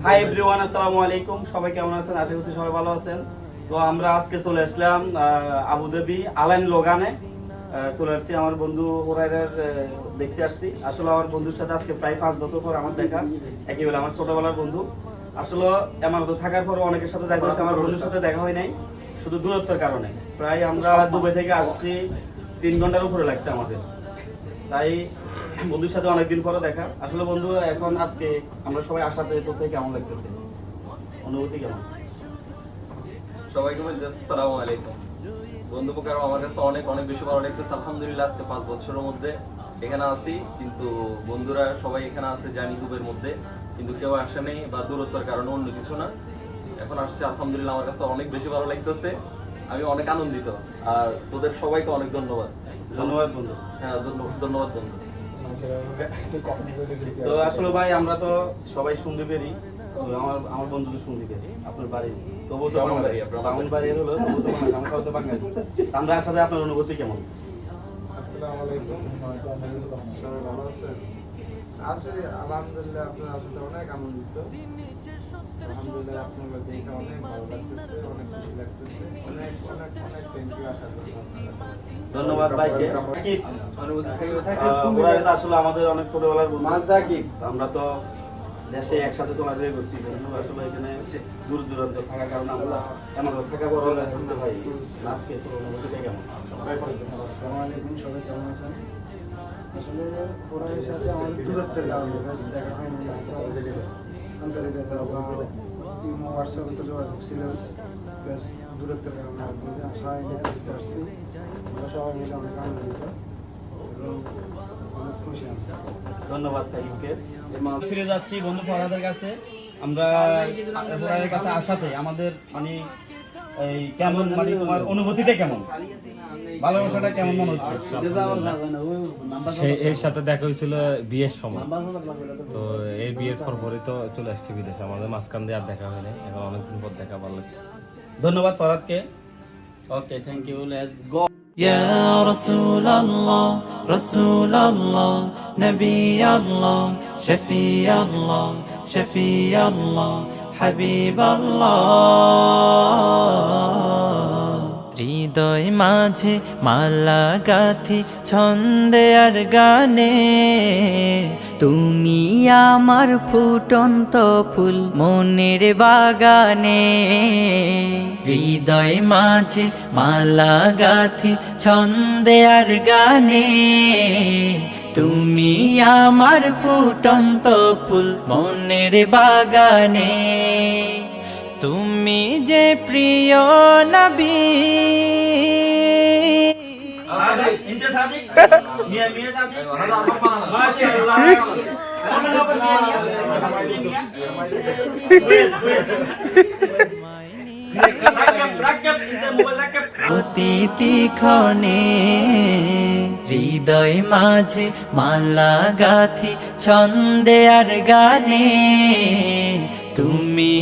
Hi everyone, আসসালামু আলাইকুম। সবাই কেমন আছেন? আশা করছি সবাই ভালো আছেন। তো আমরা আজকে চলে আসলাম আবুধাবি আলাইন লোগানে। চলে আসছি আমার বন্ধু হুরায়রার দেখতে আসছি। আসলে আমার বন্ধুর সাথে আজকে প্রায় 5 বছর পর আমার দেখা, একেবারে আমার ছোটবেলার বন্ধু। আসলে এমারত থাকার পর অনেকের সাথে দেখা হয়েছে, আমার বন্ধুর সাথে দেখা হয় নাই, শুধু দূরত্বের কারণে। প্রায় আমরা দুবাই থেকে আসছি 3 ঘন্টার উপরে লাগছে আমাদের, তাই বন্ধুর সাথে অনেকদিন পরে দেখা। আসলে বন্ধু, এখন আজকে আমরা সবাই আসাতে তোর থেকে কেমন লাগতেছে, অনুভূতি কেমন? সবাইকে বলছি আসসালামু আলাইকুম। বন্ধু প্রকার আমার কাছে অনেক অনেক বেশি ভালো লাগতেছে। আলহামদুলিল্লাহ আজকে 5 বছরের মধ্যে এখানে আছি, কিন্তু বন্ধুরা সবাই এখানে আছে জানি গ্রুপের মধ্যে, কিন্তু কেউ আসে নেই বা দূরত্বের কারণে অন্য কিছু না। এখন আসছে আলহামদুলিল্লাহ, আমার কাছে অনেক বেশি ভালো লাগতেছে, আমি অনেক আনন্দিত। আর তোদের সবাইকে অনেক ধন্যবাদ। ধন্যবাদ বন্ধু। হ্যাঁ ধন্যবাদ বন্ধু। তো আসলে ভাই আমরা তো সবাই সুন্দরী, আমার আমার বন্ধু তো সুন্দরী। আপনার বাড়ি তবু তো আমার বাড়ি, আমার বাড়ি হলো তবু তো বাংলাদেশ, আমার তো বাঙালি। আমরা আসাতে আপনার অনুভূতি কেমন? আসসালামু আলাইকুম, সবাই ভালো আছেন? আলহামদুলিল্লাহ আপনার আসলে অনেক আনন্দিত। আলহামদুলিল্লাহ আপনার দেখে অনেক ভালো লাগতেছে, অনেক খুশি লাগতেছে, অনেক অনেক অনেক থ্যাংক ইউ। আশা করি ধন্যবাদ ভাইকে। আসলে আমাদের অনেক ছোটবেলার বন্ধু। আমরা তো দেশে একসাথে চলাফেরা করছি, আসলে এখানে দূর দূরান্ত থাকার কারণে আমরা এমন থাকা বড় শুনতে ভাই। আজকে তোর অনুভূতিটা কেমন? আসসালামু আলাইকুম, সবাই কেমন আছেন? আসলে ওরার সাথে আমাদের দূরত্বের কারণে দেখা হয়নি, আন্তরিকতা বা হোয়াটসঅ্যাপে তো যোগাযোগ ছিল, প্লাস দূরত্বের কারণে সবাই আজকে আসছি। আমরা সবাই মিলে অনেক আনন্দিত এবং অনেক খুশি আমি। ধন্যবাদ সাকিবকে। ফিরে যাচ্ছি বন্ধু ফরহাদের কাছে। আমরা ফরহাদের কাছে আসাতে আমাদের মানে এই কেমন, মানে তোমার অনুভূতিটা কেমন, ভালোবাসাটা কেমন মনে হচ্ছে? এর সাথে দেখা হয়েছিল বিয়ের সময়, তো এই বিয়ের পর পরে তো চলে আসছি বিদেশে। আমাদের মাঝখান দিয়ে আর দেখা হয়নি, এখন অনেকদিন পর দেখা, ভালো লাগছে। ধন্যবাদ ফরহাদকে। ওকে, থ্যাংক ইউ, লেটস গো। يا رسول الله رسول الله نبي الله شفيع الله شفيع الله حبيب الله হৃদয় মাঝে মালা গাথি ছন্দে আর গানে, তুমি আমার ফুটন্ত ফুল মনের বাগানে। হৃদয় মাঝে মালা গাথি ছন্দে আর গানে, তুমি আমার ফুটন্ত ফুল মনের বাগানে। তুমি যে প্রিয় নবী, প্রতিটি ক্ষণে হৃদয় মাঝে মালা গাথি ছন্দে আর গানে, তুমি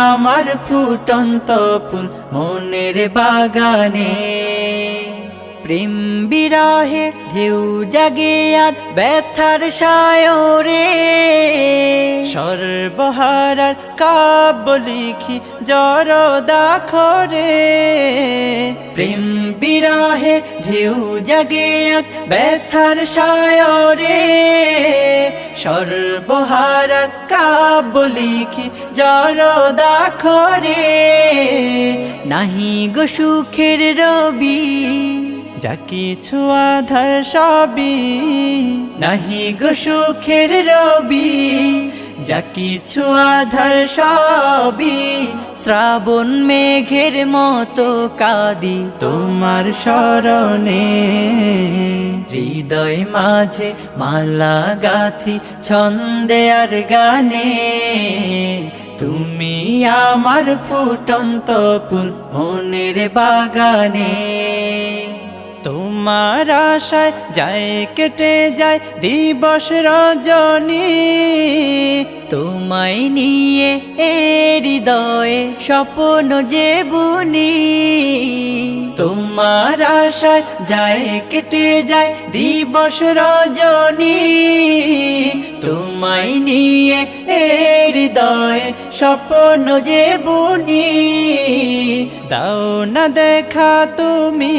আমার ফুটন্ত ফুল মনের বাগানে। প্রেম বিরহের ঢেউ জাগে আজ ব্যথার সায়রে, সর্বহারার কাব্য লিখি জরদাখরে। প্রেম বিরহের ঢেউ জাগে আজ ব্যথার সায়রে, সর্বহারার কাব্য লিখি জরদাখরে। নাহি গো সুখের রবি, যা কিছু আধার সবই, নাহি গো সুখের রবি, যা কিছু আধার সবই। শ্রাবণ মেঘের মতো কাঁদি তোমার শরণে, হৃদয় মাঝে মালা গাথি ছন্দে আর গানে, তুমি আমার ফুটন্ত ফুল মনের বাগানে। তোমার আশায় যায় কেটে যায় দিবস রজনী তোমায় নিয়ে এ হৃদয়ে স্বপ্ন যে বুনি তোমার আশায় যায় কেটে যায় দিবস রজনী তোমায় নিয়ে এ হৃদয়ে স্বপ্ন যে বুনি দাও না দেখা তুমি